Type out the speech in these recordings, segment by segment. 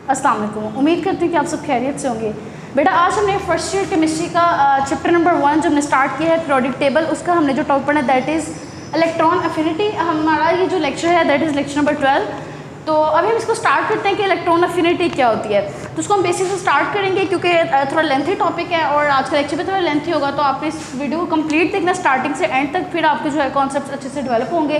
अस्सलाम वालेकुम। उम्मीद करती हूँ कि आप सब खैरियत से होंगे। बेटा आज हमने फर्स्ट ईयर केमिस्ट्री का चैप्टर नंबर 1 जो हमने स्टार्ट किया है पीरियोडिक टेबल, उसका हमने जो टॉपिक पढ़ा दैट इज़ इलेक्ट्रॉन अफिनिटी। हमारा ये जो लेक्चर है दैट इज़ लेक्चर नंबर 12। तो अभी हम इसको स्टार्ट करते हैं कि इलेक्ट्रॉन अफिनिटी क्या होती है। तो उसको हम बेसिक से स्टार्ट करेंगे क्योंकि थोड़ा लेंथी टॉपिक है और आज का लेक्चर भी थोड़ा लेंथी होगा, तो आप इस वीडियो को कंप्लीट देखना स्टार्टिंग से एंड तक, फिर आपके जो है कॉन्सेप्ट अच्छे से डेवलप होंगे।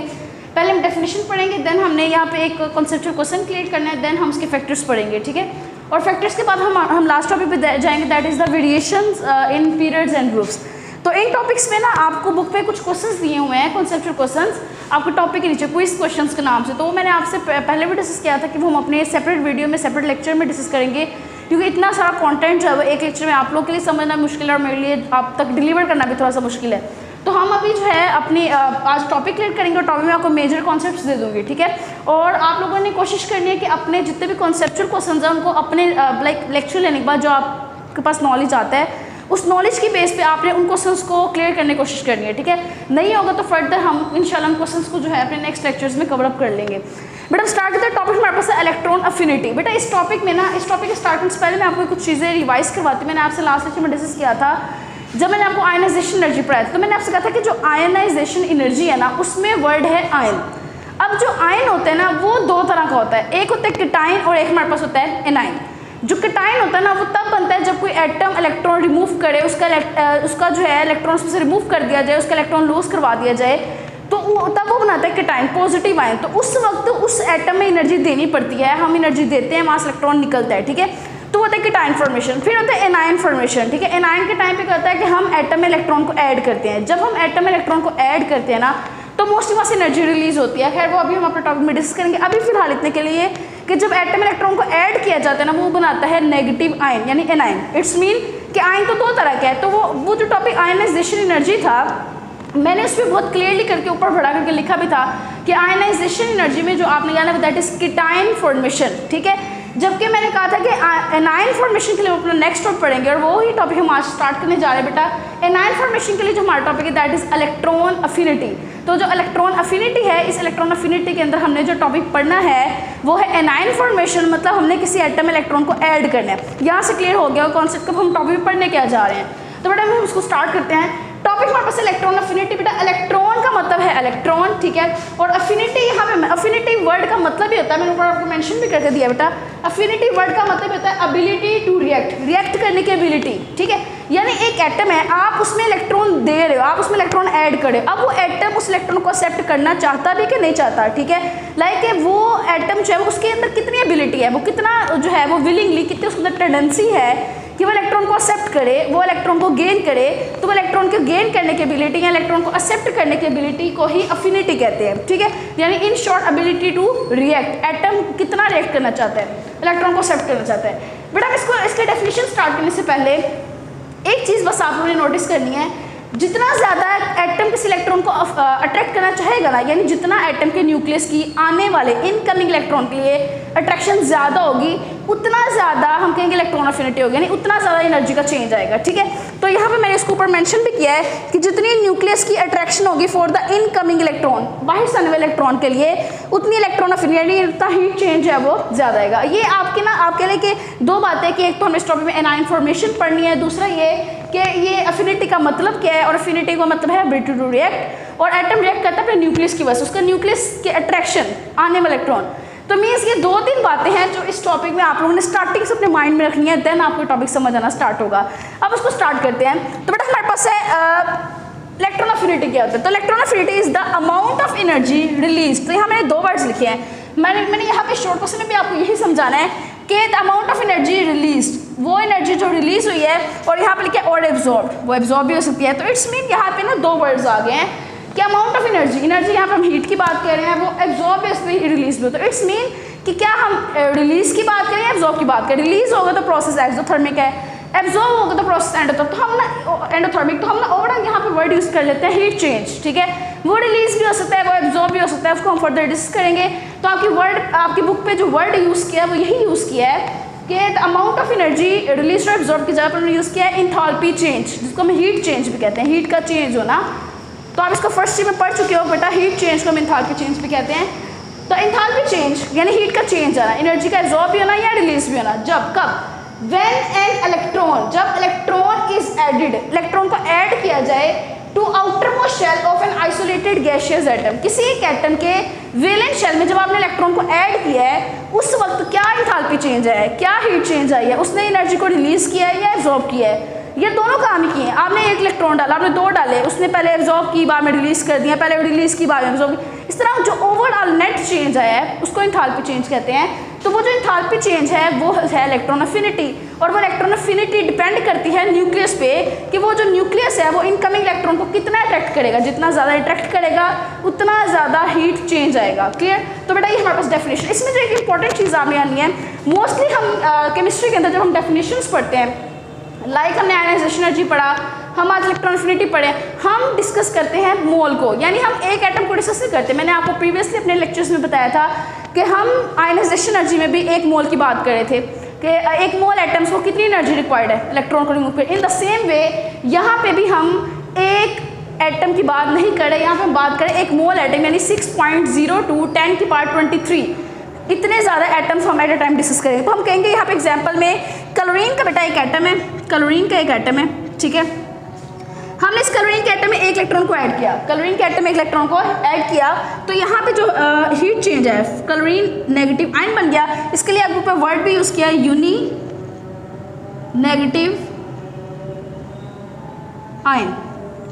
पहले हम डेफिनेशन पढ़ेंगे, देन हमने यहाँ पे एक कॉन्सेप्चुअल क्वेश्चन क्रिएट करना है, देन हम उसके फैक्टर्स पढ़ेंगे, ठीक है। और फैक्टर्स के बाद हम लास्ट टॉपिक पे जाएंगे that is the variations in periods and groups. तो इन टॉपिक्स में ना आपको बुक पे कुछ क्वेश्चंस दिए हुए हैं, कॉन्सेप्चुअल क्वेश्चंस आपको टॉपिक के नीचे क्विज क्वेश्चंस के नाम से। तो मैंने आपसे पहले भी डिस्कस किया था कि वो हम अपने सेपरेट वीडियो में सेपरेट लेक्चर में डिस्कस करेंगे, क्योंकि इतना सारा कंटेंट जो है वो एक लेक्चर में आप लोग के लिए समझना मुश्किल है और मेरे लिए आप तक डिलीवर करना भी थोड़ा सा मुश्किल है। तो हम अभी जो है अपनी आज टॉपिक क्लियर करेंगे और टॉपिक में आपको मेजर कॉन्सेप्ट्स दे दूँगी, ठीक है। और आप लोगों ने कोशिश करनी है कि अपने जितने भी कॉन्सेप्चुअल क्वेश्चन हैं उनको अपने लाइक लेक्चर लेने के बाद जो आपके पास नॉलेज आता है उस नॉलेज की बेस पे आपने उन क्वेश्चंस को क्लियर करने की कोशिश करनी है, ठीक है। नहीं होगा तो फर्दर हम इंशाल्लाह उन क्वेश्चंस को जो है अपने नेक्स्ट लेक्चर्स में कवर अप कर लेंगे। बेटा हम स्टार्ट करते हैं टॉपिक हमारे पास है इलेक्ट्रॉन अफिनिटी। बेटा इस टॉपिक में ना इस टॉपिक के स्टार्टिंग से पहले मैं आपको कुछ चीज़ें रिवाइज करवाती हूँ। मैंने आपसे लास्ट लेक्चर में डिस्कस किया था जब मैंने आपको आयनाइजेशन एनर्जी पढ़ाया था, तो मैंने आपसे कहा था कि जो आयनाइजेशन एनर्जी है ना उसमें वर्ड है आयन। अब जो आयन होता है ना वो दो तरह का होता है, एक होता है केटाइन और एक हमारे पास होता है एनाइन। जो केटाइन होता है ना वो तब बनता है जब कोई एटम इलेक्ट्रॉन रिमूव करे, उसका जो है इलेक्ट्रॉन उसमें से रिमूव कर दिया जाए, उसका इलेक्ट्रॉन लूज करवा दिया जाए, तो तब वो बनाता है केटाइन, पॉजिटिव आयन। तो उस वक्त उस एटम में एनर्जी देनी पड़ती है, हम एनर्जी देते हैं, वहाँ से इलेक्ट्रॉन निकलता है, ठीक है। तो होता है केटाइन फॉर्मेशन। फिर होता है एनाइन फॉर्मेशन, ठीक है। एनाइन के टाइम पे कहता है कि हम एटम में इलेक्ट्रॉन को ऐड करते हैं। जब हम एटम में इलेक्ट्रॉन को ऐड करते हैं ना तो मोस्टली वहाँ से एनर्जी रिलीज होती है। खैर वो अभी हम अपने टॉपिक में डिस्कस करेंगे। अभी फिलहाल इतने के लिए कि जब एटम इलेक्ट्रॉन को ऐड किया जाता है ना वो बनाता है नेगेटिव आयन यानी एनाइन। इट्स मीन कि आयन तो दो तरह का है। तो वो जो टॉपिक आयनाइजेशन एनर्जी था मैंने उस पर बहुत क्लियरली करके ऊपर बढ़ा करके लिखा भी था कि आयनाइजेशन एनर्जी में जो आपने जाना है दैट इज केटाइन फॉर्मेशन, ठीक है। जबकि मैंने कहा था कि एनाइन फॉर्मेशन के लिए अपना नेक्स्ट टॉपिक पढ़ेंगे और वो ही टॉपिक हम आज स्टार्ट करने जा रहे हैं। बेटा एनाइन फॉर्मेशन के लिए जो हमारा टॉपिक है दैट इज इलेक्ट्रॉन अफिनिटी। तो जो इलेक्ट्रॉन अफिनिटी है, इस इलेक्ट्रॉन अफिनिटी के अंदर हमने जो टॉपिक पढ़ना है वो है एनाइन फॉर्मेशन, मतलब हमने किसी एटम में इलेक्ट्रॉन को ऐड करना है। यहाँ से क्लियर हो गया कॉन्सेप्ट कब हम टॉपिक पढ़ने क्या जा रहे हैं। तो बेटा हम उसको स्टार्ट करते हैं। टॉपिक हमारे पास इलेक्ट्रॉन अफिनिटी। बेटा इलेक्ट्रॉन का मतलब है इलेक्ट्रॉन, ठीक है। और अफिनिटी यहाँ पे अफिनिटी वर्ड का मतलब ही होता है, मैंने ऊपर आपको मेंशन भी करके दिया बेटा। अफिनिटी वर्ड का मतलब होता है एबिलिटी टू रिएक्ट करने की एबिलिटी, ठीक है। यानी एक एटम है, आप उसमें इलेक्ट्रॉन दे रहे हो, आप उसमें इलेक्ट्रॉन ऐड करे, अब वो एटम उस इलेक्ट्रॉन को एक्सेप्ट करना चाहता भी कि नहीं चाहता, ठीक है। लाइक वो एटम जो है उसके अंदर कितनी एबिलिटी है, वो कितना जो है वो विलिंगली कितनी उसके अंदर टेंडेंसी है कि वो इलेक्ट्रॉन को एक्सेप्ट करे, वो इलेक्ट्रॉन को गेन करे। तो वो इलेक्ट्रॉन को गेन करने की एबिलिटी या इलेक्ट्रॉन को एक्सेप्ट करने की एबिलिटी को ही अफिनिटी कहते हैं, ठीक है। यानी in short ability to react, atom कितना रिएक्ट करना चाहता है, इलेक्ट्रॉन को एक्सेप्ट करना चाहता है। बेटा इसके डेफिनेशन स्टार्ट करने से पहले एक चीज़ बस आप लोगों ने नोटिस करनी है, जितना ज़्यादा एटम किसी इलेक्ट्रॉन को अट्रैक्ट करना चाहेगा ना, यानी जितना एटम के न्यूक्लियस की आने वाले इनकमिंग इलेक्ट्रॉन के लिए अट्रैक्शन ज़्यादा होगी उतना ज़्यादा हम कहेंगे इलेक्ट्रॉन अफिनिटी होगी, यानी उतना ज़्यादा एनर्जी का चेंज आएगा, ठीक है। तो यहाँ पे मैंने इसके ऊपर मेंशन भी किया है कि जितनी न्यूक्लियस की अट्रैक्शन होगी फॉर द इनकमिंग इलेक्ट्रॉन, बाहर से आने वाले इलेक्ट्रॉन के लिए उतनी इलेक्ट्रॉन अफिनिटी यानी इतना हीट चेंज है वो ज़्यादा आएगा। ये आपके लिए कि दो बातें कि एक तो हमें इस टॉपिक में एनाइन फॉर्मेशन पढ़नी है, दूसरा ये कि ये अफिनिटी का मतलब क्या है। और अफिनिटी का मतलब है एबिलिटी टू रिएक्ट, और एटम रिएक्ट करता है अपने न्यूक्लियस की वजह से, उसका न्यूक्लियस के अट्रैक्शन आने वाले इलेक्ट्रॉन। तो मीन्स ये दो तीन बातें हैं जो इस टॉपिक में आप लोगों ने स्टार्टिंग से अपने माइंड में रखनी है, देन आपको टॉपिक समझ आना स्टार्ट होगा। अब उसको स्टार्ट करते हैं। तो बेटा हमारे पास है इलेक्ट्रॉन अफिनिटी क्या होता है। तो electron affinity is the amount of energy release. तो यहाँ मैंने दो वर्ड्स लिखे हैं, मैंने यहाँ पे शॉर्ट क्वेश्चन में भी आपको यही समझाना है कि the amount of energy release, वो एनर्जी जो रिलीज हुई है, और यहाँ पे लिखा है और एब्जॉर्ब, वो एब्जॉर्ब भी हो सकती है। तो इट्स मीन यहाँ पे ना दो वर्ड्स आ गए हैं कि अमाउंट ऑफ एनर्जी यहाँ पे हम हीट की बात कर रहे हैं, वो एब्जॉर्ब इसमें रिलीज भी होता है। इट्स मीन कि क्या हम रिलीज की बात करें या एब्जॉर्ब की बात करें। रिलीज होगा तो प्रोसेस एक्सोथर्मिक है, एब्जॉर्ब होगा तो प्रोसेस एंडोथर्मिक। तो हम ना एंडोथर्मिक, तो हम ना ओवरऑल यहाँ पे वर्ड यूज़ कर लेते हैं हीट चेंज, ठीक है। वो रिलीज भी हो सकता है, वो एब्जॉर्ब भी हो सकता है, उसको हम फर्दर डिस्कस करेंगे। तो आपकी बुक पे जो वर्ड यूज़ किया है वो यही यूज़ किया है कि the amount of energy release और एब्जॉर्ब की जगह पर उन्होंने यूज़ किया है इंथैल्पी चेंज, जिसको हम हीट चेंज भी कहते हैं, हीट का चेंज होना। तो आप इसको फर्स्ट में पढ़ चुके हो बेटा, हीट चेंज को हम इंथैल्पी चेंज भी कहते हैं। तो एंथैल्पी चेंज यानी हीट का चेंज आना, एनर्जी का एब्जॉर्ब भी होना या रिलीज भी होना। जब कब व्हेन एन इलेक्ट्रॉन, जब इलेक्ट्रॉन इज एडिड, इलेक्ट्रॉन को ऐड किया जाए to outermost shell of an isolated gaseous atom, किसी एक एटम के वैलेंट शेल में जब आपने इलेक्ट्रॉन को ऐड किया है उस वक्त क्या एंथैल्पी चेंज आया है, क्या हीट चेंज आई है, उसने एनर्जी को रिलीज किया है या एब्जॉर्ब किया है। ये दोनों काम ही किए हैं। आपने एक इलेक्ट्रॉन डाला, आपने दो डाले, उसने पहले एब्जॉर्ब की बाद में रिलीज कर दिया, पहले रिलीज की बाद में एब्जॉर्ब की। इस तरह जो ओवरऑल नेट चेंज आया है उसको एंथैल्पी चेंज कहते हैं। तो वो जो एंथैल्पी चेंज है वो है इलेक्ट्रॉन अफिनिटी, और वो इलेक्ट्रॉन अफिनिटी डिपेंड करती है न्यूक्लियस पे कि वो जो न्यूक्लियस है वो इनकमिंग इलेक्ट्रॉन को कितना अट्रैक्ट करेगा। जितना ज़्यादा अट्रैक्ट करेगा उतना ज़्यादा हीट चेंज आएगा। क्लियर? तो बेटा ये हमारे पास डेफिनेशन। इसमें जो एक इंपॉर्टेंट चीज़ आपने आनी है, मोस्टली हम केमिस्ट्री के अंदर जब हम डेफिनेशंस पढ़ते हैं, लाइक हमने आयनाइजेशन एनर्जी पढ़ा, हम आज इलेक्ट्रॉन अफिनिटी पढ़े, हम डिस्कस करते हैं मोल को, यानी हम एक एटम को डिस्कस नहीं करते। मैंने आपको प्रीवियसली अपने लेक्चर्स में बताया था कि हम आयनाइजेशन एनर्जी में भी एक मोल की बात कर रहे थे कि एक मोल एटम्स को कितनी एनर्जी रिक्वायर्ड है इलेक्ट्रॉन को रिमूव कर। इन द सेम वे यहाँ पे भी हम एक एटम की बात नहीं कर रहे, यहाँ पे हम बात करें एक मोल एटम यानी 6.02 10 की पावर 23, इतने ज़्यादा एटम्स हम एट अ टाइम डिस्कस करेंगे। तो हम कहेंगे यहाँ पे एग्जांपल में क्लोरीन का बेटा एक एटम है, क्लोरीन का एक एटम है, ठीक है। हमने इस क्लोरीन के एटम में एक इलेक्ट्रॉन को ऐड किया, क्लोरीन के एटम में एक इलेक्ट्रॉन को ऐड किया, तो यहाँ पे जो हीट चेंज है, क्लोरीन नेगेटिव आयन बन गया। इसके लिए आपको ऊपर वर्ड भी यूज़ किया यूनी नेगेटिव आयन,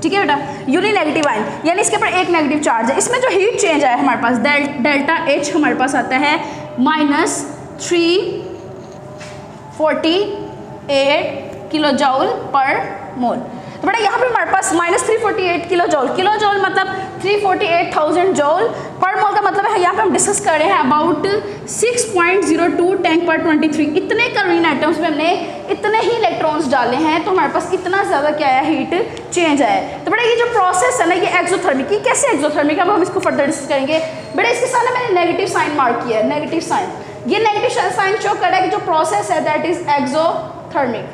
ठीक है बेटा, यूनी नेगेटिव आयन, यानी इसके ऊपर एक नेगेटिव चार्ज है। इसमें जो हीट चेंज है हमारे पास डेल्टा एच हमारे पास आता है -348 किलो जूल पर मोल। तो बेटा यहाँ पे हमारे पास -348 किलो जूल मतलब 348,000 जूल पर मोल का मतलब है, यहाँ पे हम डिस्कस कर रहे हैं अबाउट 6.02 10 पर 23। इतने क्लोरीन एटम्स में हमने इतने ही इलेक्ट्रॉन्स डाले हैं, तो हमारे पास इतना ज़्यादा क्या है, हीट चेंज आया है। तो बेटा ये जो प्रोसेस है ना, ये एक्सोथर्मिक, ये कैसे एक्सोथर्मिक है अब हम इसको फर्दर डिस्कस करेंगे। बेटा इसके साथ मैंने नेगेटिव साइन मार्क किया है, नेगेटिव साइन। ये नेगेटिव साइन शो कर रहा है कि जो प्रोसेस है दैट इज एक्सोथर्मिक।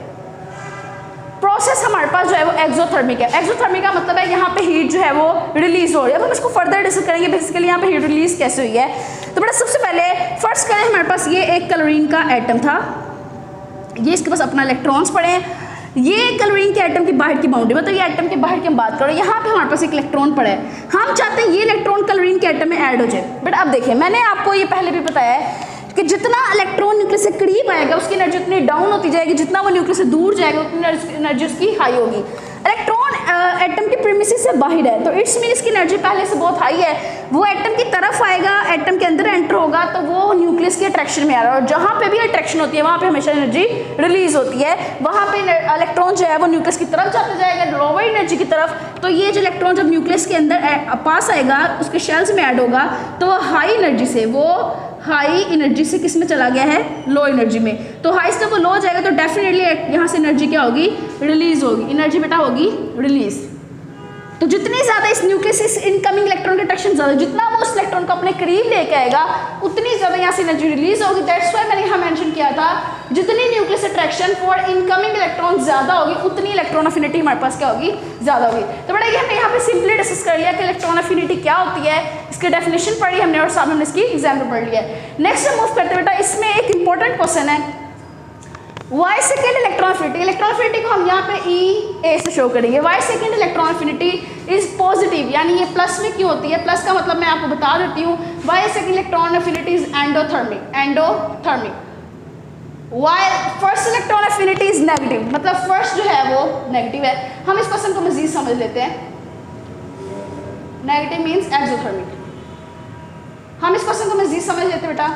प्रोसेस हमारे पास जो है वो एक्सोथर्मिक है। एक्सोथर्मिक का मतलब है यहाँ पे हीट जो है वो रिलीज हो रही है। अब हम इसको फर्दर डिस्कस करेंगे बेसिकली यहाँ पे हीट रिलीज कैसे हुई है। तो बेटा सबसे पहले फर्स्ट करें, हमारे पास ये एक क्लोरीन का एटम था, ये इसके पास अपना इलेक्ट्रॉन्स पड़े हैं, ये क्लोरीन के एटम की बाहर की बाउंड्री, मतलब ये एटम के बाहर की हम बात करें, यहाँ पे हमारे पास एक इलेक्ट्रॉन पड़ा है, हम चाहते हैं ये इलेक्ट्रॉन क्लोरीन के एटम में ऐड हो जाए। बट अब देखिए मैंने आपको ये पहले भी बताया है कि जितना इलेक्ट्रॉन न्यूक्लियस से करीब आएगा उसकी एनर्जी उतनी डाउन होती जाएगी, जितना वो न्यूक्लियस से दूर जाएगा उतनी एनर्जी उसकी हाई होगी। इलेक्ट्रॉन एटम के प्रीमिसेस से बाहर है तो इट्स मीन इसकी एनर्जी पहले से बहुत हाई है, वो एटम की तरफ आएगा, एटम के अंदर एंटर होगा तो वो न्यूक्लियस के अट्रैक्शन में आ रहा है, और जहाँ पे भी अट्रैक्शन होती है वहाँ पे हमेशा एनर्जी रिलीज होती है, वहाँ पे इलेक्ट्रॉन जो है वो न्यूक्लियस की तरफ जाता जाएगा, लोअर एनर्जी की तरफ। तो ये जो इलेक्ट्रॉन जब न्यूक्लियस के अंदर पास आएगा उसके शेल्स में ऐड होगा तो वो हाई एनर्जी से, वो हाई एनर्जी से किस में चला गया है, लो एनर्जी में। तो हाई से वो लो हो जाएगा तो डेफिनेटली यहाँ से एनर्जी क्या होगी, रिलीज होगी, एनर्जी बेटा होगी रिलीज। तो जितनी ज़्यादा इस न्यूक्लियस से इनकमिंग इलेक्ट्रॉन का अट्रैक्शन ज़्यादा, जितना वो उस इलेक्ट्रॉन को अपने करीब लेके आएगा उतनी ज़्यादा यहाँ से एनर्जी रिलीज होगी। दैट्स व्हाई मैंने यहाँ मेंशन किया था जितनी nucleus attraction for incoming electron ज़्यादा होगी उतनी इलेक्ट्रॉन अफिनिटी हमारे पास क्या होगी, ज़्यादा होगी। तो बेटा ये हमने यहाँ पे सिंपली डिस्कस कर लिया कि इलेक्ट्रॉन अफिनिटी क्या होती है, इसकी डेफिनेशन पढ़ी हमने और सामने हमने इसकी एग्जाम्पल पढ़ लिया है। नेक्स्ट मूव करते बेटा, इसमें एक इंपॉर्टेंट क्वेश्चन है why second electron affinity. Electron affinity को हम यहाँ पे E A से शो करेंगे। Why second electron affinity is positive, यानी ये प्लस में क्यों होती है, प्लस का मतलब मैं आपको बता देती हूँ। Why second electron affinity is endothermic. Why first electron affinity is negative, मतलब फर्स्ट जो है वो नेगेटिव है। हम इस क्वेश्चन को मजीद समझ लेते हैं। Negative means exothermic. हम इस क्वेश्चन को मजीद समझ लेते हैं बेटा।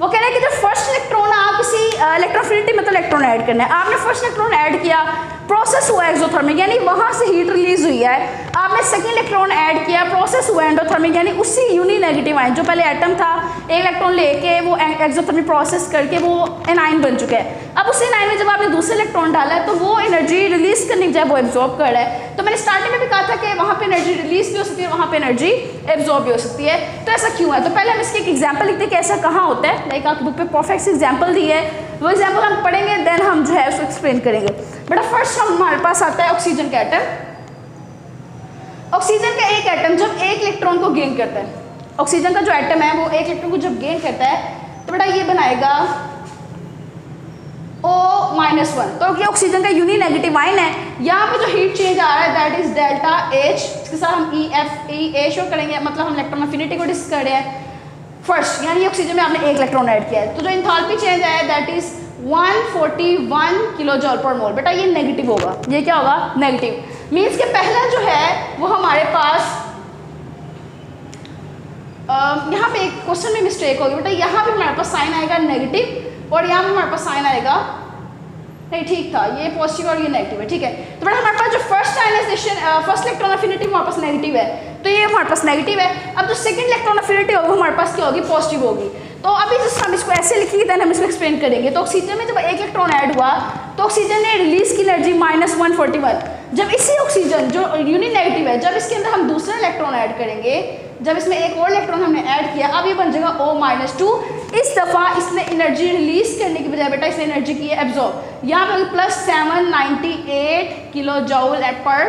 वो कह रहे हैं कि जो फर्स्ट इलेक्ट्रॉन आप किसी इलेक्ट्रॉन अफिनिटी मतलब इलेक्ट्रॉन ऐड करना है, आपने फर्स्ट इलेक्ट्रॉन ऐड किया, प्रोसेस हुआ एक्सोथर्मिक यानी वहाँ से हीट रिलीज हुई है। आपने सेकंड इलेक्ट्रॉन ऐड किया, प्रोसेस हुआ एंडोथर्मिक यानी उसी यूनी नेगेटिव आयन जो पहले एटम था एक इलेक्ट्रॉन लेके वो एक्सोथर्मिक प्रोसेस करके वो एनाइन बन चुका है। अब उसी एनाइन में जब आपने दूसरे इलेक्ट्रॉन डाला है तो वो एनर्जी रिलीज करने की जगह वो एब्जॉर्ब कर रहा है। तो मैंने स्टार्टिंग में भी कहा था कि वहाँ पे एनर्जी रिलीज भी हो सकती है, वहाँ पे एनर्जी एब्जॉर्ब भी हो सकती है। तो ऐसा क्यों है, तो पहले हम इसकी एक एग्जाम्पल लिखते हैं कि ऐसा कहाँ होता है। लाइक आपकी बुक पे परफेक्ट एग्जाम्पल दी है, वो एग्जाम्पल हम पढ़ेंगे देन हम जो है उसको एक्सप्लेन करेंगे। बेटा फर्स्ट हमारे पास आता है ऑक्सीजन का एटम। ऑक्सीजन का एक एटम जब एक इलेक्ट्रॉन को गेन करता है, ऑक्सीजन का जो एटम है वो एक इलेक्ट्रॉन को जब गेन करता है तो बेटा ये बनाएगा O-1। तो ये ऑक्सीजन का यूनि नेगेटिव आयन है। यहाँ पे जो हीट चेंज आ रहा है दैट इज डेल्टा H, इसके साथ हम E शो करेंगे, मतलब हम इलेक्ट्रॉन अफिनिटी को डिस्कस कर रहे हैं फर्स्ट, यानी ऑक्सीजन में आपने एक इलेक्ट्रॉन ऐड किया है। तो जो इंथैल्पी चेंज आया दैट इज 141 किलो जॉल पर मोल। बेटा ये नेगेटिव होगा, ये क्या होगा, नेगेटिव। मीन्स के पहला जो है वो हमारे पास यहाँ पे एक क्वेश्चन में मिस्टेक होगी बेटा, यहाँ पे हमारे पास साइन आएगा नेगेटिव और यहाँ पे हमारे पास साइन आएगा, नहीं ठीक था, ये पॉजिटिव और ये नेगेटिव है, ठीक है। तो बेटा हमारे पास जो first ionization first electron affinity हमारे पास नेगेटिव है, तो ये हमारे पास नेगेटिव है। अब जो सेकंड इलेक्ट्रॉन अफिनिटी होगी हमारे पास क्या होगी, पॉजिटिव होगी। तो अभी जैसे हम इसको ऐसे लिखेंगे देन हम इसको एक्सप्लेन करेंगे। तो ऑक्सीजन में जब एक इलेक्ट्रॉन ऐड हुआ तो ऑक्सीजन ने रिलीज की एनर्जी -141। जब इसी ऑक्सीजन जो यूनि नेगेटिव है, जब इसके अंदर हम दूसरा इलेक्ट्रॉन ऐड करेंगे, जब इसमें एक और इलेक्ट्रॉन हमने ऐड किया, अब ये बन जाएगा O-2। इस दफ़ा इसने एनर्जी रिलीज करने की बजाय बेटा इसने एनर्जी की है एब्जॉर्ब। यहाँ पे +798 किलो जूल पर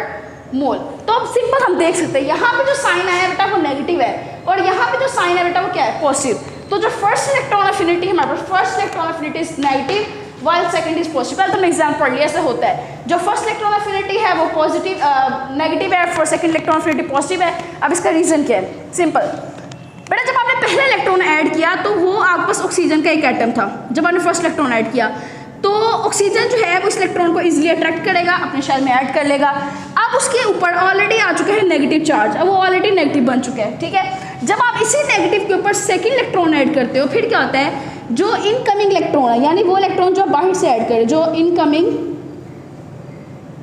मोल। तो अब सिंपल हम देख सकते हैं यहाँ पे जो साइन आया बेटा वो नेगेटिव है और यहाँ पे जो साइन है बेटा वो क्या है, पॉजिटिव। तो जो फर्स्ट इलेक्ट्रॉन अफिनिटी हमारे पास, first electron affinity is negative while second is positive. पहले तो एग्जाम पढ़ लिया, ऐसा होता है। जो फर्स्ट इलेक्ट्रॉन अफिनिटी है वो पॉजिटिव नेगेटिव है, for second electron affinity positive है। अब इसका रीजन क्या है, सिंपल बेटा, जब आपने पहला इलेक्ट्रॉन ऐड किया तो वो आपके पास ऑक्सीजन का एक एटम था। जब आपने फर्स्ट इलेक्ट्रॉन ऐड किया तो ऑक्सीजन जो है वो इस इलेक्ट्रॉन को इजीली अट्रैक्ट करेगा, अपने शेल में ऐड कर लेगा। अब उसके ऊपर ऑलरेडी आ चुका है नेगेटिव चार्ज, अब वो ऑलरेडी नेगेटिव बन चुका है, ठीक है। जब आप इसी नेगेटिव के ऊपर सेकंड इलेक्ट्रॉन ऐड करते हो, फिर क्या होता है, जो इनकमिंग इलेक्ट्रॉन है, यानी वो इलेक्ट्रॉन जो आप बाहर से ऐड करें, जो इनकमिंग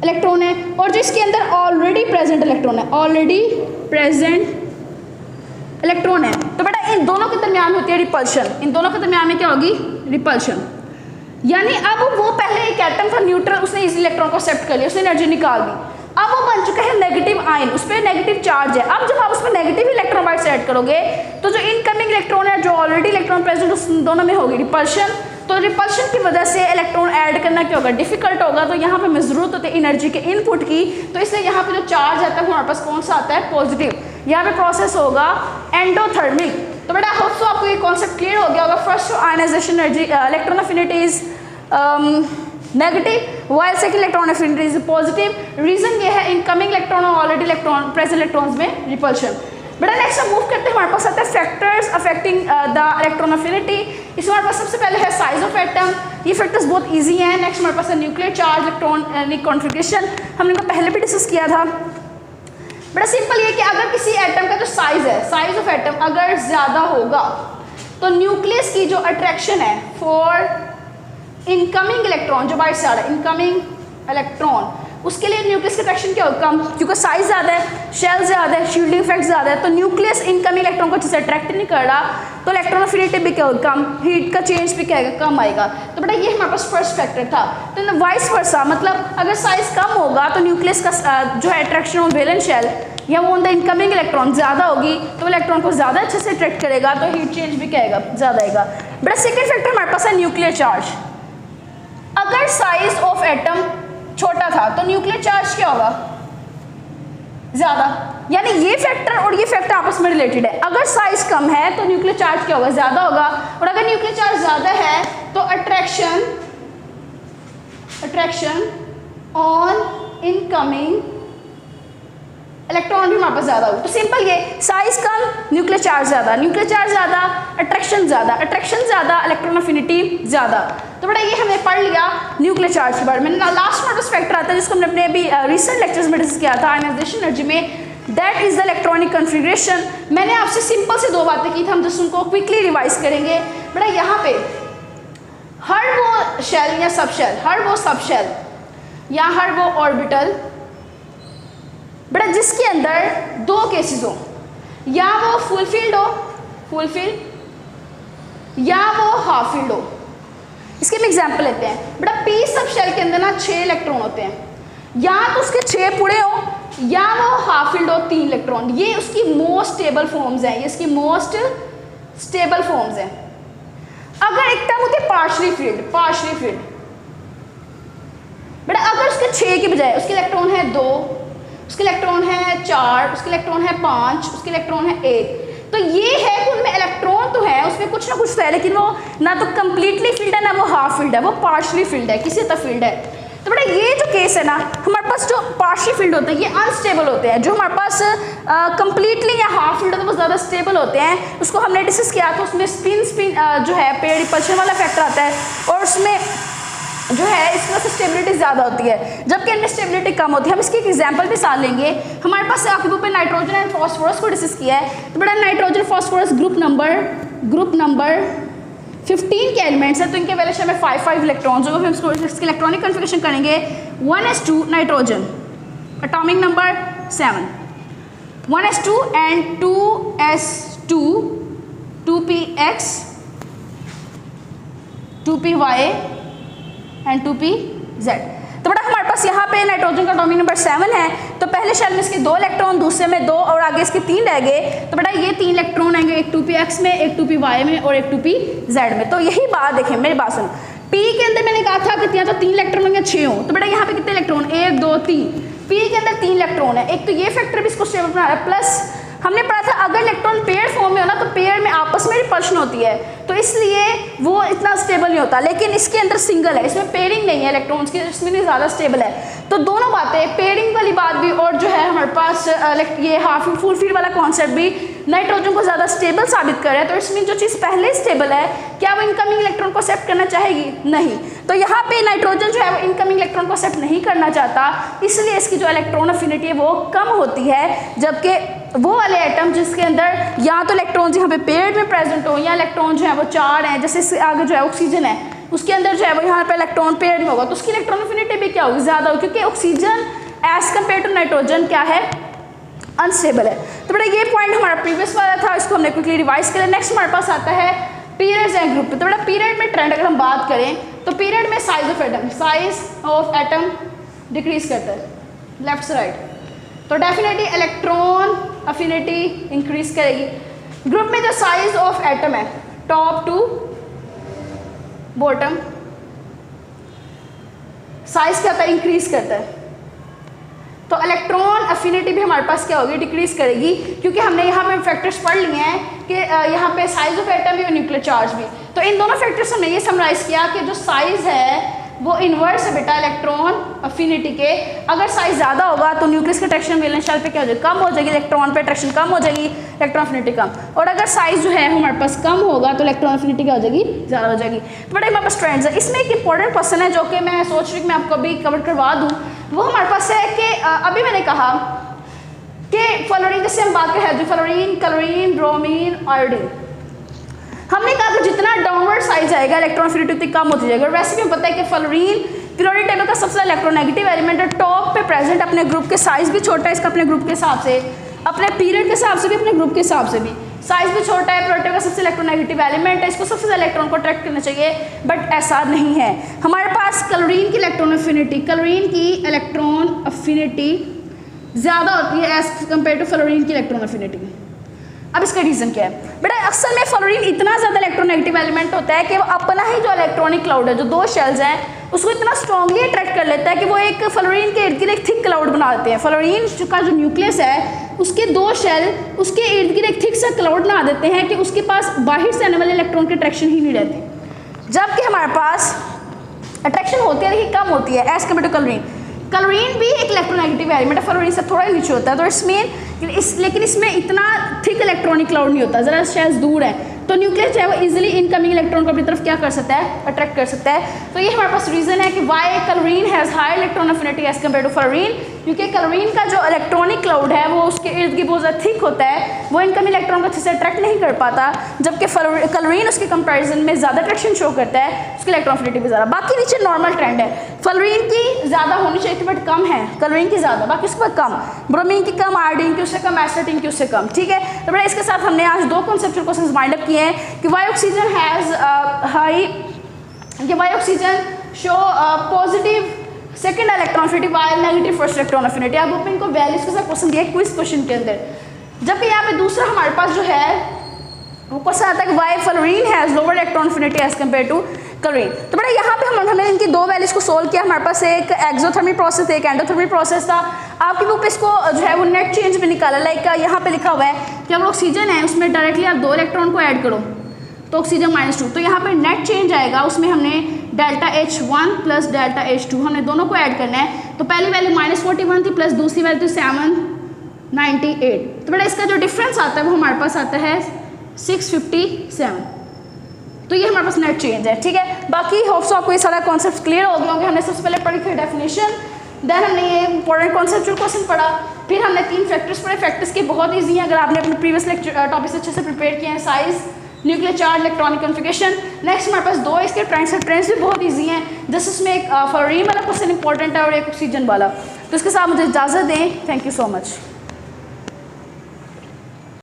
इलेक्ट्रॉन है और जो इसके अंदर ऑलरेडी प्रेजेंट इलेक्ट्रॉन है, ऑलरेडी प्रेजेंट इलेक्ट्रॉन है, तो बेटा इन दोनों के दरमियान होती है रिपल्शन। इन दोनों के दरमियान में क्या होगी, रिपल्शन। यानी अब वो पहले एक एटम था न्यूट्रल, उसने इस इलेक्ट्रॉन को एक्सेप्ट कर लिया, उसने एनर्जी निकाल दी। अब वो बन चुका है नेगेटिव आयन, उस पर नेगेटिव चार्ज है। अब जब आप उसमें नेगेटिव इलेक्ट्रॉन बाइट से ऐड करोगे तो जो इनकमिंग इलेक्ट्रॉन है, जो ऑलरेडी इलेक्ट्रॉन प्रेजेंट, उस दोनों में होगी रिपल्शन। तो रिपल्शन की वजह से इलेक्ट्रॉन ऐड करना क्या होगा, डिफिकल्ट होगा। तो यहाँ पे हमें जरूरत होती है एनर्जी के इनपुट की, तो इसलिए यहाँ पे जो चार्ज आता है हमारे पास कौन सा आता है, पॉजिटिव। यहाँ पे प्रोसेस होगा एंडोथर्मिक। तो बेटा होप सो आपको ये कॉन्सेप्ट क्लियर हो गया होगा। First ionization energy electron affinity is negative while second electron affinity is positive. Reason ये है इनकमिंग इलेक्ट्रॉन और ऑलरेडी इलेक्ट्रॉन प्रेजेंट इलेक्ट्रॉन्स में रिपल्शन। बेटा नेक्स्ट हम मूव करते हैं, हमारे पास आता है factors affecting the electron affinity. इसमें हमारे पास सबसे पहले है साइज ऑफ एटम, ये फैक्टर्स बहुत इजी हैं। नेक्स्ट हमारे पास है न्यूक्लियर चार्ज, इलेक्ट्रॉनिक कॉन्फिगरेशन, हमने इनको पहले भी डिस्कस किया था। बड़ा सिंपल ये कि अगर किसी एटम का जो साइज है, साइज ऑफ एटम अगर ज़्यादा होगा तो न्यूक्लियस की जो अट्रैक्शन है फॉर इनकमिंग इलेक्ट्रॉन, जो बाहर से आ रहा है इनकमिंग इलेक्ट्रॉन, उसके लिए न्यूक्लियस की अट्रैक्शन क्या होगा, कम, क्योंकि साइज ज़्यादा है, शेल ज़्यादा है, शील्डिंग इफेक्ट ज़्यादा है। तो न्यूक्लियस इनकमिंग इलेक्ट्रॉन को जिससे अट्रैक्ट नहीं कर रहा, तो इलेक्ट्रॉन अफिनिटी भी क्या होगा, कम, हीट का चेंज भी क्या आएगा, कम आएगा। तो बेटा ये हमारे पास फर्स्ट फैक्टर था। तो वाइस वर्सा, मतलब अगर साइज कम होगा तो न्यूक्लियस का जो है अट्रैक्शन ऑन वैलेंस शेल या वो ऑन द इनकमिंग इलेक्ट्रॉन ज़्यादा होगी, तो इलेक्ट्रॉन को ज़्यादा अच्छे से अट्रैक्ट करेगा, तो हीट चेंज भी क्या आएगा, ज़्यादा आएगा। बेटा सेकेंड फैक्टर हमारे पास है न्यूक्लियर चार्ज। अगर साइज ऑफ एटम छोटा था तो न्यूक्लियर चार्ज क्या होगा, ज़्यादा। यानी ये फैक्टर और ये फैक्टर आपस में रिलेटेड है। अगर साइज कम है तो न्यूक्लियर चार्ज क्या होगा, ज़्यादा होगा, और अगर न्यूक्लियर चार्ज ज़्यादा है तो अट्रैक्शन ऑन इनकमिंग इलेक्ट्रॉन भी हमारे पास ज़्यादा होगी। तो सिंपल ये, साइज कम, न्यूक्लियर चार्ज ज़्यादा, न्यूक्लियर चार्ज ज़्यादा, अट्रैक्शन ज़्यादा, इलेक्ट्रॉन अफिनिटी ज़्यादा। तो बेटा ये हमने पढ़ लिया न्यूक्लियर चार्ज के बारे में। लास्ट में फैक्टर आता है जिसको हमने अपने अभी रिसेंट लेक्चर्स में डिस्कस किया था आयनाइजेशन एनर्जी में, that is the electronic configuration. मैंने आपसे सिंपल से दो बातें की थी, हम जस्ट उनको क्विकली रिवाइज करेंगे। बेटा यहाँ पे हर वो शेल या सब शेल, हर वो सब शेल या हर वो ऑर्बिटल बेटा जिसके अंदर दो केसेस हो, या वो फुल फील्ड या वो हाफ फील्ड हो। इसके हम एग्जांपल लेते हैं। बेटा पी सब शेल के अंदर ना 6 इलेक्ट्रॉन होते हैं, या तो उसके 6 पूरे हो या वो हाफ फील्ड हो 3 इलेक्ट्रॉन। ये उसकी मोस्ट स्टेबल फॉर्म्स हैं, ये इसकी मोस्ट स्टेबल फॉर्म्स हैं। अगर एक टर्म होती है पार्शली फील्ड, बेटा अगर उसके 6 की बजाय उसके इलेक्ट्रॉन है 2, उसके इलेक्ट्रॉन है 4, उसके इलेक्ट्रॉन है 5, उसके इलेक्ट्रॉन है 1, तो ये है कि उनमें इलेक्ट्रॉन तो है, उसमें कुछ ना कुछ तो है, लेकिन वो ना तो कम्प्लीटली फिल्ड है ना वो हाफ फिल्ड है, वो पार्शली फिल्ड है, किसी तरह फिल्ड है। तो बेटा ये जो केस है ना, हमारे पास जो पार्शियल फील्ड होते हैं ये अनस्टेबल होते हैं, जो हमारे पास कंप्लीटली या हाफ फील्ड होते हैं वो ज़्यादा स्टेबल होते हैं। उसको हमने डिस्कस किया था, उसमें स्पिन जो है पेड़ रिपल्शन वाला फैक्टर आता है, और उसमें जो है इसमें से स्टेबिलिटी ज़्यादा होती है, जबकि इनमें स्टेबिलिटी कम होती है। हम इसकी एक एग्जांपल भी साथ लेंगे। हमारे पास आपके बुक पे नाइट्रोजन एंड फॉस्फोरस को डिस्कस किया है। तो बेटा नाइट्रोजन फॉस्फोरस ग्रुप नंबर 15 के एलिमेंट्स है, तो इनके वैल्यूज में 5 इलेक्ट्रॉन्स होगा। फिर उसको इसकी इलेक्ट्रॉनिक कन्फिगरेशन करेंगे 1s2 nitrogen, atomic number 7, 1s2 and 2s2, 2px, 2py and 2pz। तो बेटा हमारे पास यहाँ पे नाइट्रोजन का एटॉमिक नंबर 7 है, तो पहले शेल में इसके 2 इलेक्ट्रॉन, दूसरे में 2 और आगे इसके 3 रह गए। तो बेटा ये 3 इलेक्ट्रॉन आएंगे, एक 2px में, एक 2py में और एक 2pz में। तो यही बात देखें, मेरी बात सुन, p के अंदर मैंने कहा था कि तो 3 इलेक्ट्रॉन होंगे 6 हो, तो बेटा यहाँ पे कितने इलेक्ट्रॉन, 1 2 3, p के अंदर 3 इलेक्ट्रॉन है। एक तो ये फैक्टर भी इसको स्टेबल बना रहा है, प्लस हमने पढ़ा था अगर इलेक्ट्रॉन पेयर फॉर्म में हो ना तो पेयर में आपस में रिपल्शन होती है, तो इसलिए वो इतना स्टेबल नहीं होता। लेकिन इसके अंदर सिंगल है, इसमें पेयरिंग नहीं है इलेक्ट्रॉन्स की, इसमें ज़्यादा स्टेबल है। तो दोनों बातें, पेयरिंग वाली बात भी और जो है हमारे पास ये हाफ फुल फील्ड वाला कॉन्सेप्ट भी नाइट्रोजन को ज़्यादा स्टेबल साबित कर रहा है। तो इसमें जो चीज़ पहले स्टेबल है, क्या वो इनकमिंग इलेक्ट्रॉन को एक्सेप्ट करना चाहेगी? नहीं। तो यहाँ पे नाइट्रोजन जो है वो इनकमिंग इलेक्ट्रॉन को एक्सेप्ट नहीं करना चाहता, इसलिए इसकी जो इलेक्ट्रॉन अफिनिटी है वो कम होती है। जबकि वो वाले एटम जिसके अंदर या तो इलेक्ट्रॉन्स यहाँ पे पेयर्ड में प्रेजेंट हो, या इलेक्ट्रॉन जो है वो 4 हैं, जैसे इससे आगे जो है ऑक्सीजन है, उसके अंदर जो है वो यहाँ पे इलेक्ट्रॉन पेयर्ड में होगा, तो उसकी इलेक्ट्रॉन अफिनिटी भी क्या होगी, ज़्यादा होगी, क्योंकि oxygen as compared to nitrogen क्या है, अनस्टेबल है। तो बेटा ये पॉइंट हमारा प्रीवियस वाला था, इसको हमने क्विकली रिवाइज किया। नेक्स्ट हमारे पास आता है पीरियड्स एंड ग्रुप। तो बेटा पीरियड में ट्रेंड अगर हम बात करें तो पीरियड में साइज ऑफ एटम डिक्रीज करता है लेफ्ट से राइट, तो डेफिनेटली इलेक्ट्रॉन अफिनिटी इंक्रीज करेगी। ग्रुप में जो साइज ऑफ एटम है टॉप टू बॉटम, साइज क्या होता है, इंक्रीज करता है। तो इलेक्ट्रॉन अफिनिटी भी हमारे पास क्या होगी, डिक्रीज करेगी, क्योंकि हमने यहाँ पे फैक्टर्स पढ़ लिए हैं कि यहाँ पे साइज ऑफ एटम भी और न्यूक्लियर चार्ज भी। तो इन दोनों फैक्टर्स हमने ये समराइज किया कि जो साइज है वो इन्वर्स है बेटा इलेक्ट्रॉन अफिनिटी के। अगर साइज ज़्यादा होगा तो न्यूक्लियस के अट्रैक्शन वैलेंस शेल पे क्या हो जाएगी, कम हो जाएगी, इलेक्ट्रॉन पे अट्रैक्शन कम हो जाएगी, इलेक्ट्रॉन अफिनिटी कम। और अगर साइज जो है हमारे पास कम होगा तो इलेक्ट्रॉन अफिनिटी क्या हो जाएगी, ज़्यादा हो जाएगी। तो बड़े हमारे पास ट्रेंड्स है। इसमें एक इंपॉर्टेंट क्वेश्चन है जो कि मैं सोच रही हूँ मैं आपको अभी कवर करवा दूँ। वो हमारे पास है कि अभी मैंने कहा कि फ्लोरीन, जैसे हम बात करें फ्लोरीन, क्लोरीन, ब्रोमीन, आयोडीन, हमने कहा कि जितना डाउनवर्ड साइज आएगा इलेक्ट्रॉन अफिनिटी उतनी कम होती जाएगी। और वैसे भी हमें पता है कि फ्लोरीन पीरियोडिक टेबल का सबसे इलेक्ट्रोनेगेटिव एलिमेंट है, टॉप पे प्रेजेंट, अपने ग्रुप के साइज भी छोटा है इसका, अपने ग्रुप के हिसाब से, अपने पीरियड के हिसाब से भी, अपने ग्रुप के हिसाब से भी साइज भी छोटा है, पीरियोडिक का सबसे इलेक्ट्रोनेगेटिव एलिमेंट है, इसको सबसे ज़्यादा इलेक्ट्रॉन को अट्रैक्ट करना चाहिए, बट ऐसा नहीं है। हमारे पास क्लोरीन की इलेक्ट्रॉन अफिनिटी ज़्यादा होती है एज कम्पेयर टू फ्लोरीन की इलेक्ट्रॉन अफिनिटी। अब इसका रीज़न क्या है बेटा, अक्सर में फ्लोरीन इतना ज़्यादा इलेक्ट्रोनेगेटिव एलिमेंट होता है कि वो अपना ही जो इलेक्ट्रॉनिक क्लाउड है, जो 2 शेल्स हैं, उसको इतना स्ट्रॉन्गली अट्रैक्ट कर लेता है कि वो एक फ्लोरीन के इर्द गिर्द एक थिक क्लाउड बना देते हैं। फ्लोरीन का जो न्यूक्लियस है उसके 2 शेल उसके इर्द गिर्द एक थिक सा क्लाउड बना देते हैं कि उसके पास बाहर से आने वाले इलेक्ट्रॉन की अट्रैक्शन ही नहीं रहती, जबकि हमारे पास अट्रैक्शन होती है लेकिन कम होती है as compared to chlorine. Chlorine भी एक इलेक्ट्रोनेगेटिव एलिमेंट है, फ्लोरीन से थोड़ा ही नीचे होता है, तो लेकिन इसमें इतना थिक इलेक्ट्रॉनिक क्लाउड नहीं होता, ज़रा शेल्स दूर है, तो न्यूक्लियस जो है वो इजीली इनकमिंग इलेक्ट्रॉन को अपनी तरफ क्या कर सकता है, अट्रैक्ट कर सकता है। तो ये हमारे पास रीज़न है कि why chlorine has high electron affinity as compared to fluorine, क्योंकि क्लोरीन का जो इलेक्ट्रॉनिक क्लाउड है वो उसके इर्द गिर्द बहुत ज़्यादा थिक होता है, वो इनकमिंग इलेक्ट्रॉन को अच्छे से अट्रैक्ट नहीं कर पाता, जबकि क्लोरीन उसके कंपैरिजन में ज़्यादा अट्रैक्शन शो करता है, उसकी इलेक्ट्रॉन अफिनिटी भी ज़्यादा। बाकी नीचे नॉर्मल ट्रेंड है, फ्लोरीन की ज़्यादा होनी चाहिए थी बट कम है, क्लोरीन की ज़्यादा, बाकी उसके बाद कम, ब्रोमीन की कम, आयोडीन की उससे कम, एस्टाटीन की उससे कम। ठीक है, तो बेटा इसके साथ हमने आज 2 कॉन्सेप्चुअल क्वेश्चंस माइंड अप किए हैं कि why oxygen has high, why oxygen show positive second electron affinity why negative first electron affinity. आप ओपन को वैल्यूज के साथ क्वेश्चन दिया क्विज क्वेश्चन के अंदर, जबकि यहाँ पे दूसरा हमारे पास जो है वो क्वेश्चन आता है कि why fluorine has lower electron affinity as compared to chlorine. तो बेटा यहाँ पे हमने हमने इनकी दो वैल्यूज़ को सोल्व किया, हमारे पास एक एक्सोथर्मिक प्रोसेस था, एक एंडोथर्मिक प्रोसेस था। आपकी बुक पे इसको जो है वो नेट चेंज में निकाला, लाइक यहाँ पे लिखा हुआ है कि अगर ऑक्सीजन है उसमें डायरेक्टली आप 2 इलेक्ट्रॉन को ऐड करो तो ऑक्सीजन -2, तो यहाँ पे नेट चेंज आएगा, उसमें हमने delta H1 plus delta H2 हमने दोनों को ऐड करना है। तो पहली वैल्यू -41 थी प्लस दूसरी वैल्यू थी 798, तो बेटा इसका जो डिफरेंस आता है वो हमारे पास आता है 657। तो ये हमारे पास नेट चेंज है, ठीक है। बाकी होप्स आपको ये सारा कॉन्सेप्ट क्लियर हो गया होंगे। हमने सबसे पहले पढ़ी थी डेफिनेशन, देन हमने ये इंपॉर्टेंट कॉन्सेप्चुअल क्वेश्चन पढ़ा, फिर हमने 3 फैक्टर्स पढ़े। फैक्टर्स के बहुत ईजी हैं अगर आपने अपने प्रीवियस लेक्चर टॉपिक से अच्छे से प्रिपेयर किए हैं, size, nuclear charge, electronic configuration. Next हमारे पास 2 इसके ट्रांस भी बहुत ईजी हैं, जस्ट इसमें एक फ्लोरीन वाला क्वेश्चन इंपॉर्टेंट है और एक ऑक्सीजन वाला। तो इसके साथ मुझे इजाज़त दें, थैंक यू सो मच।